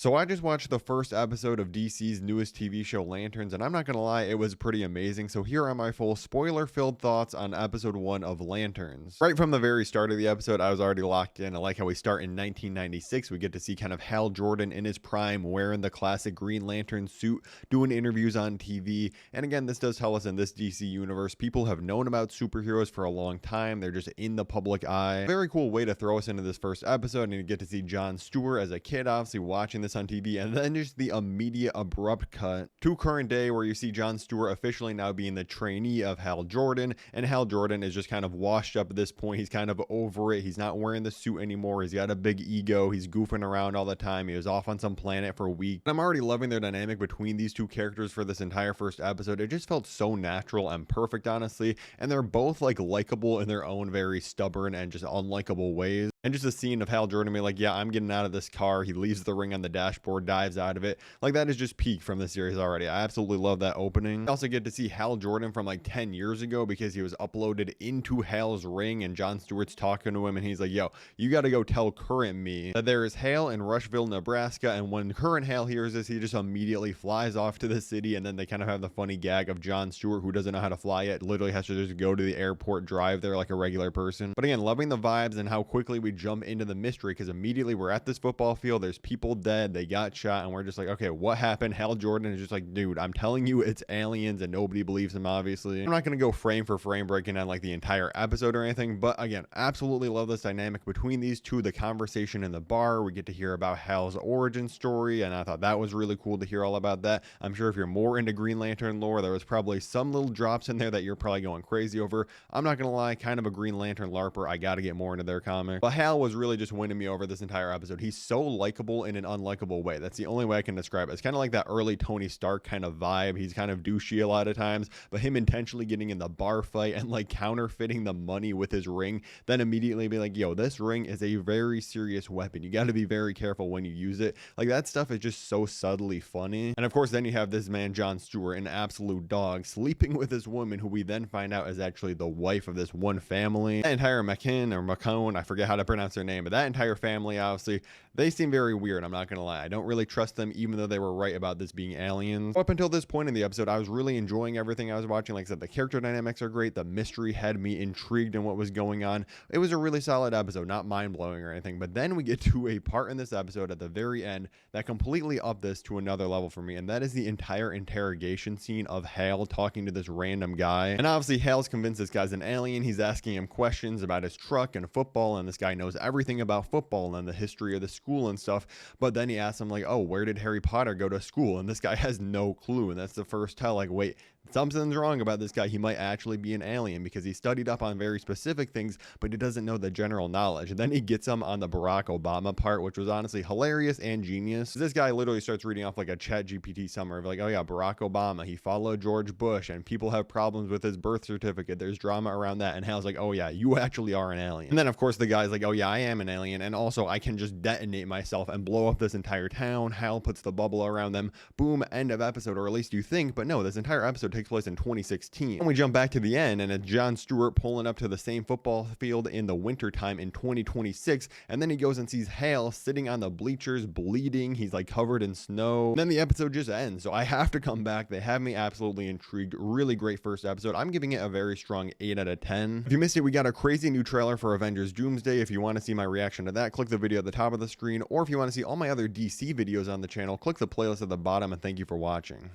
So I just watched the first episode of DC's newest TV show Lanterns, and I'm not gonna lie, it was pretty amazing. So here are my full spoiler-filled thoughts on episode 1 of Lanterns. Right from the very start of the episode, I was already locked in. I like how we start in 1996. We get to see kind of Hal Jordan in his prime, wearing the classic Green Lantern suit, doing interviews on TV. And again, this does tell us in this DC universe, people have known about superheroes for a long time. They're just in the public eye. Very cool way to throw us into this first episode, and you get to see John Stewart as a kid, obviously watching this on TV, and then just the immediate abrupt cut to current day where you see John Stewart officially now being the trainee of Hal Jordan, and Hal Jordan is just kind of washed up at this point. He's kind of over it. He's not wearing the suit anymore. He's got a big ego. He's goofing around all the time. He was off on some planet for a week. I'm already loving their dynamic between these two characters for this entire first episode. It just felt so natural and perfect, honestly, and they're both like likable in their own very stubborn and just unlikable ways. And just a scene of Hal Jordan being like, yeah, I'm getting out of this car. He leaves the ring on the dashboard, dives out of it. Like, that is just peak from the series already. I absolutely love that opening. I also get to see Hal Jordan from like 10 years ago because he was uploaded into Hal's ring, and John Stewart's talking to him, and he's like, yo, you got to go tell current me that there is Hal in Rushville, Nebraska. And when current Hal hears this, he just immediately flies off to the city. And then they kind of have the funny gag of John Stewart, who doesn't know how to fly yet, literally has to just go to the airport, drive there like a regular person. But again, loving the vibes and how quickly we jump into the mystery, because immediately we're at this football field, there's people dead, they got shot, and we're just like, okay, what happened? Hal Jordan is just like, dude, I'm telling you it's aliens, and nobody believes him, obviously. I'm not gonna go frame for frame breaking down like the entire episode or anything, but again, absolutely love this dynamic between these two. The conversation in the bar, we get to hear about Hal's origin story, and I thought that was really cool to hear all about that. I'm sure if you're more into Green Lantern lore, there was probably some little drops in there that you're probably going crazy over. I'm not gonna lie, kind of a Green Lantern larper. I gotta get more into their comic, but Hal was really just winning me over this entire episode. He's so likable in an unlikable way. That's the only way I can describe it. It's kind of like that early Tony Stark kind of vibe. He's kind of douchey a lot of times, but him intentionally getting in the bar fight and like counterfeiting the money with his ring, then immediately be like, yo, this ring is a very serious weapon. You got to be very careful when you use it. Like, that stuff is just so subtly funny. And of course, then you have this man, John Stewart, an absolute dog, sleeping with this woman who we then find out is actually the wife of this one family. That entire McCone, I forget how to pronounce their name, but that entire family, obviously, they seem very weird. I'm not gonna lie. I don't really trust them, even though they were right about this being aliens. Up until this point in the episode, I was really enjoying everything I was watching. Like I said, the character dynamics are great. The mystery had me intrigued in what was going on. It was a really solid episode, not mind-blowing or anything. But then we get to a part in this episode at the very end that completely upped this to another level for me, and that is the entire interrogation scene of Hal talking to this random guy. And obviously, Hal's convinced this guy's an alien. He's asking him questions about his truck and football, and this guy knows everything about football and the history of the school and stuff. But then he asks him like, oh, where did Harry Potter go to school? And this guy has no clue. And that's the first tell, like, wait, something's wrong about this guy. He might actually be an alien because he studied up on very specific things, but he doesn't know the general knowledge. And then he gets him on the Barack Obama part, which was honestly hilarious and genius. This guy literally starts reading off like a chat GPT summary of like, oh yeah, Barack Obama, he followed George Bush, and people have problems with his birth certificate. There's drama around that. And Hal's like, oh yeah, you actually are an alien. And then of course the guy's like, oh yeah, I am an alien, and also I can just detonate myself and blow up this entire town. Hal puts the bubble around them. Boom, end of episode, or at least you think. But no, this entire episode takes place in 2016. And we jump back to the end, and it's John Stewart pulling up to the same football field in the wintertime in 2026. And then he goes and sees Hal sitting on the bleachers bleeding. He's like covered in snow. And then the episode just ends. So I have to come back. They have me absolutely intrigued. Really great first episode. I'm giving it a very strong 8 out of 10. If you missed it, we got a crazy new trailer for Avengers Doomsday. If you want to see my reaction to that, click the video at the top of the screen. Or if you want to see all my other DC videos on the channel, click the playlist at the bottom, and thank you for watching.